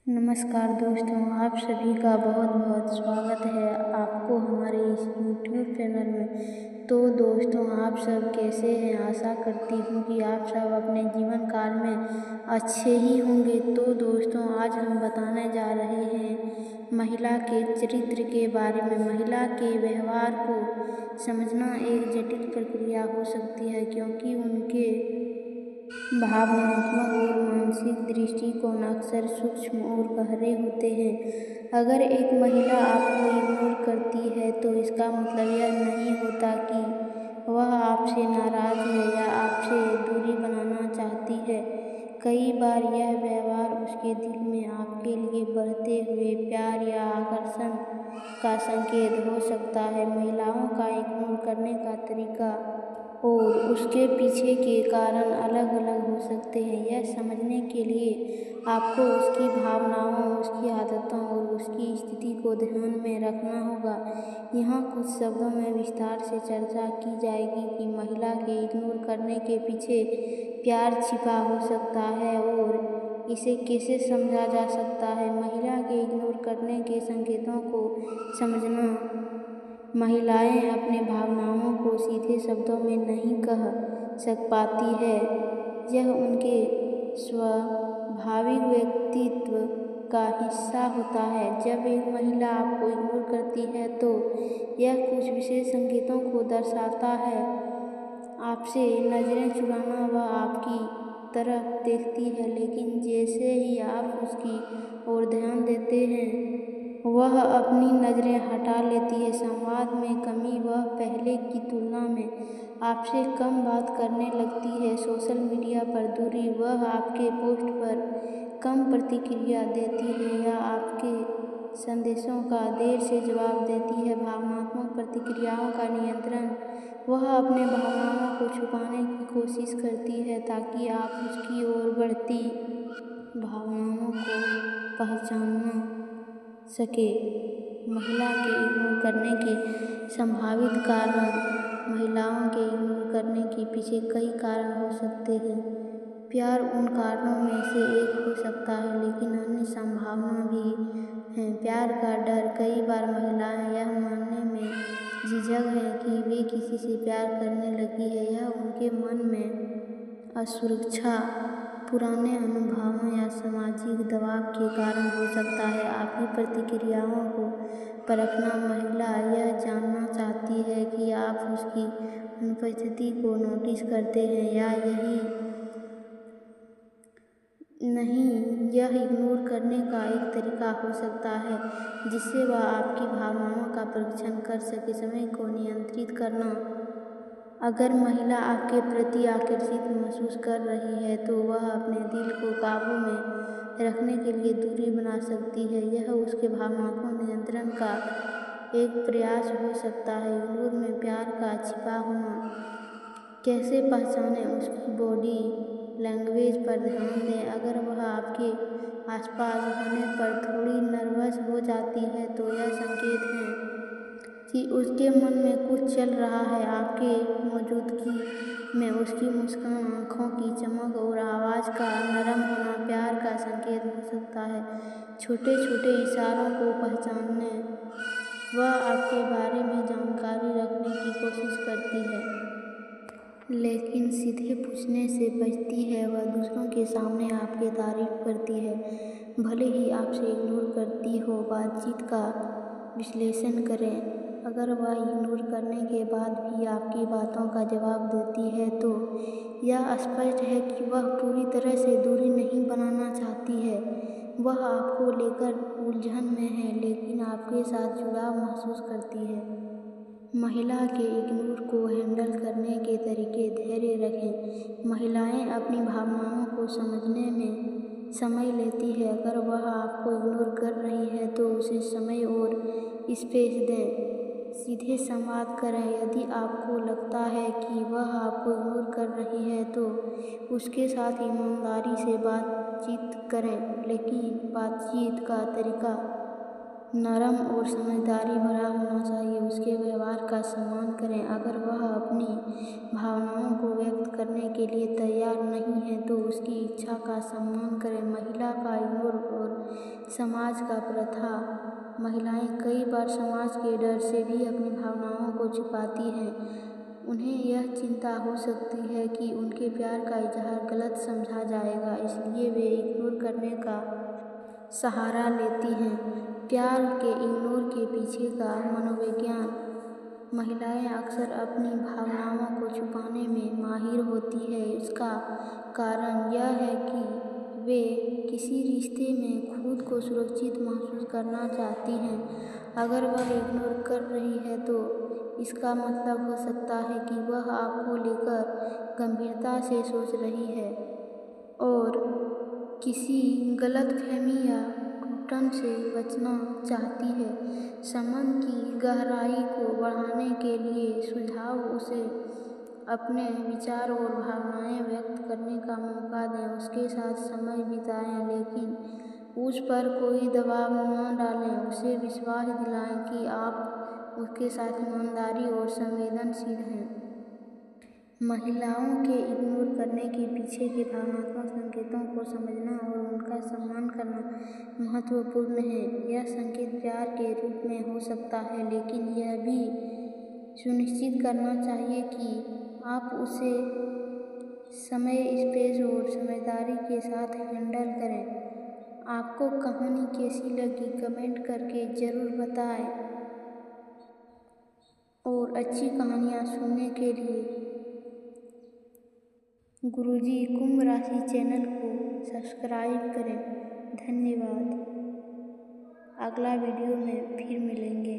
नमस्कार दोस्तों, आप सभी का बहुत बहुत स्वागत है आपको हमारे इस यूट्यूब चैनल में। तो दोस्तों, आप सब कैसे हैं? आशा करती हूँ कि आप सब अपने जीवन काल में अच्छे ही होंगे। तो दोस्तों, आज हम बताने जा रहे हैं महिला के चरित्र के बारे में। महिला के व्यवहार को समझना एक जटिल प्रक्रिया हो सकती है, क्योंकि उनके भावनात्मक और मानसिक दृष्टिकोण अक्सर सूक्ष्म और गहरे होते हैं। अगर एक महिला आपको इग्नोर करती है तो इसका मतलब यह नहीं होता कि वह आपसे नाराज है या आपसे दूरी बनाना चाहती है। कई बार यह व्यवहार उसके दिल में आपके लिए बढ़ते हुए प्यार या आकर्षण का संकेत हो सकता है। महिलाओं का इग्नोर करने का तरीका और उसके पीछे के कारण अलग अलग हो सकते हैं। यह समझने के लिए आपको उसकी भावनाओं, उसकी आदतों और उसकी स्थिति को ध्यान में रखना होगा। यहाँ कुछ शब्दों में विस्तार से चर्चा की जाएगी कि महिला के इग्नोर करने के पीछे प्यार छिपा हो सकता है और इसे कैसे समझा जा सकता है। महिला के इग्नोर करने के संकेतों को समझना। महिलाएं अपने भावनाओं को सीधे शब्दों में नहीं कह सक पाती है। यह उनके स्वाभाविक व्यक्तित्व का हिस्सा होता है। जब एक महिला आपको इग्नोर करती है तो यह कुछ विशेष संकेतों को दर्शाता है। आपसे नजरें चुराना, वह आपकी तरफ देखती है, लेकिन जैसे ही आप उसकी ओर ध्यान देते हैं वह अपनी नज़रें हटा लेती है। संवाद में कमी, वह पहले की तुलना में आपसे कम बात करने लगती है। सोशल मीडिया पर दूरी, वह आपके पोस्ट पर कम प्रतिक्रिया देती है या आपके संदेशों का देर से जवाब देती है। भावनात्मक प्रतिक्रियाओं का नियंत्रण, वह अपने भावनाओं को छुपाने की कोशिश करती है ताकि आप उसकी ओर बढ़ती भावनाओं को पहचान सके। महिला के इग्नोर करने के संभावित कारण। महिलाओं के इग्नोर करने के पीछे कई कारण हो सकते हैं। प्यार उन कारणों में से एक हो सकता है, लेकिन अन्य संभावना भी हैं। प्यार का डर, कई बार महिलाएं यह मानने में झिझक हैं कि वे किसी से प्यार करने लगी है। यह उनके मन में असुरक्षा, पुराने अनुभवों या सामाजिक दबाव के कारण हो सकता है। आपकी प्रतिक्रियाओं को परखना, महिला यह जानना चाहती है कि आप उसकी अनुपस्थिति को नोटिस करते हैं या नहीं। यह इग्नोर करने का एक तरीका हो सकता है जिससे वह आपकी भावनाओं का परीक्षण कर सके। समय को नियंत्रित करना, अगर महिला आपके प्रति आकर्षित महसूस कर रही है तो वह अपने दिल को काबू में रखने के लिए दूरी बना सकती है। यह उसके भावनात्मक नियंत्रण का एक प्रयास हो सकता है। इग्नोर में प्यार का छिपा होना कैसे पहचानें? उसकी बॉडी लैंग्वेज पर ध्यान दें। अगर वह आपके आसपास होने पर थोड़ी नर्वस हो जाती है तो यह संकेत है कि उसके मन में कुछ चल रहा है। आपके मौजूदगी में उसकी मुस्कान, आँखों की चमक और आवाज़ का नरम होना प्यार का संकेत हो सकता है। छोटे छोटे इशारों को पहचानने, वह आपके बारे में जानकारी रखने की कोशिश करती है, लेकिन सीधे पूछने से बचती है। वह दूसरों के सामने आपकी तारीफ करती है, भले ही आपसे इग्नोर करती हो। बातचीत का विश्लेषण करें, अगर वह इग्नोर करने के बाद भी आपकी बातों का जवाब देती है तो यह स्पष्ट है कि वह पूरी तरह से दूरी नहीं बनाना चाहती है। वह आपको लेकर उलझन में है, लेकिन आपके साथ जुड़ाव महसूस करती है। महिला के इग्नोर को हैंडल करने के तरीके। धैर्य रखें, महिलाएं अपनी भावनाओं को समझने में समय लेती है। अगर वह आपको इग्नोर कर रही है तो उसे समय और स्पेस दें। सीधे संवाद करें, यदि आपको लगता है कि वह आपको इग्नोर कर रही है तो उसके साथ ईमानदारी से बातचीत करें, लेकिन बातचीत का तरीका नरम और समझदारी भरा होना चाहिए। उसके व्यवहार का सम्मान करें, अगर वह अपनी भावनाओं को व्यक्त करने के लिए तैयार नहीं है तो उसकी इच्छा का सम्मान करें। महिला का इग्नोर और समाज का प्रथा। महिलाएं कई बार समाज के डर से भी अपनी भावनाओं को छिपाती हैं। उन्हें यह चिंता हो सकती है कि उनके प्यार का इजहार गलत समझा जाएगा, इसलिए वे इग्नोर करने का सहारा लेती हैं। प्यार के इग्नोर के पीछे का मनोविज्ञान। महिलाएं अक्सर अपनी भावनाओं को छुपाने में माहिर होती है। इसका कारण यह है कि वे किसी रिश्ते में खुद को सुरक्षित महसूस करना चाहती हैं। अगर वह इग्नोर कर रही है तो इसका मतलब हो सकता है कि वह आपको लेकर गंभीरता से सोच रही है और किसी गलतफहमी या घुटन से बचना चाहती है। संबंध की गहराई को बढ़ाने के लिए सुझाव: उसे अपने विचार और भावनाएं व्यक्त करने का मौका दें, उसके साथ समय बिताएं, लेकिन उस पर कोई दबाव न डालें। उसे विश्वास दिलाएं कि आप उसके साथ ईमानदारी और संवेदनशील हैं। महिलाओं के इग्नोर करने के पीछे के भावनात्मक संकेतों को समझना और उनका सम्मान करना महत्वपूर्ण है। यह संकेत प्यार के रूप में हो सकता है, लेकिन यह भी सुनिश्चित करना चाहिए कि आप उसे समय, स्पेस और समझदारी के साथ हैंडल करें। आपको कहानी कैसी लगी कमेंट करके ज़रूर बताएं और अच्छी कहानियाँ सुनने के लिए गुरुजी कुंभ राशि चैनल को सब्सक्राइब करें। धन्यवाद। अगला वीडियो में फिर मिलेंगे।